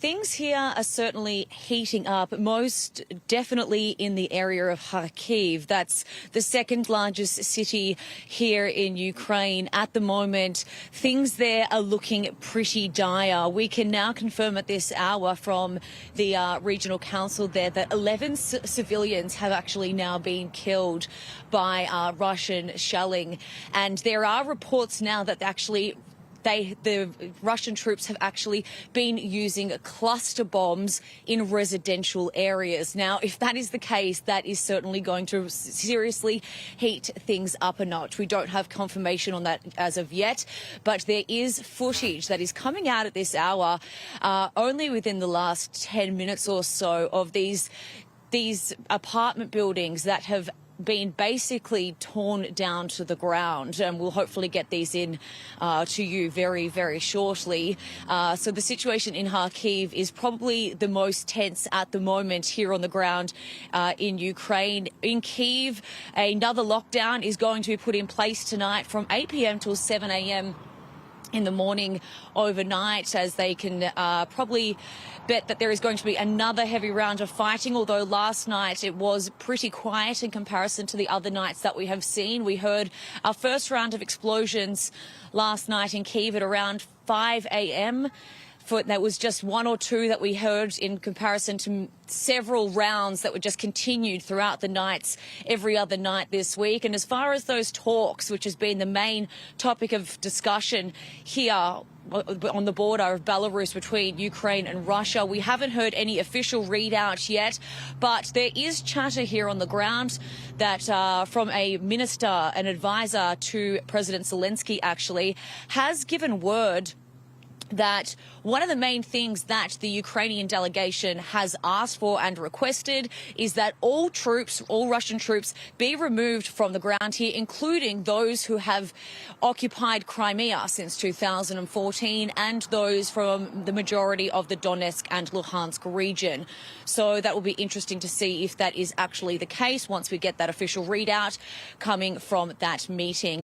Things here are certainly heating up, most definitely in the area of Kharkiv. That's the second largest city here in Ukraine. At the moment, things there are looking pretty dire. We can now confirm at this hour from the regional council there that 11 civilians have actually now been killed by Russian shelling. And there are reports now that the Russian troops have actually been using cluster bombs in residential areas. Now, if that is the case, that is certainly going to seriously heat things up a notch. We don't have confirmation on that as of yet, but there is footage that is coming out at this hour, only within the last 10 minutes or so, of these apartment buildings that have been basically torn down to the ground, and we'll hopefully get these in to you very, very shortly. So the situation in Kharkiv is probably the most tense at the moment here on the ground in Ukraine. In Kyiv, another lockdown is going to be put in place tonight from 8 p.m. till 7 a.m. in the morning overnight, as they can probably bet that there is going to be another heavy round of fighting, although last night it was pretty quiet in comparison to the other nights that we have seen. We heard our first round of explosions last night in Kyiv at around 5 a.m. That was just one or two that we heard in comparison to several rounds that were just continued throughout the nights, every other night this week. And as far as those talks, which has been the main topic of discussion here on the border of Belarus between Ukraine and Russia, we haven't heard any official readout yet, but there is chatter here on the ground that from a minister, an advisor to President Zelensky actually, has given word that one of the main things that the Ukrainian delegation has asked for and requested is that all Russian troops be removed from the ground here, including those who have occupied Crimea since 2014 and those from the majority of the Donetsk and Luhansk region. So that will be interesting to see if that is actually the case once we get that official readout coming from that meeting.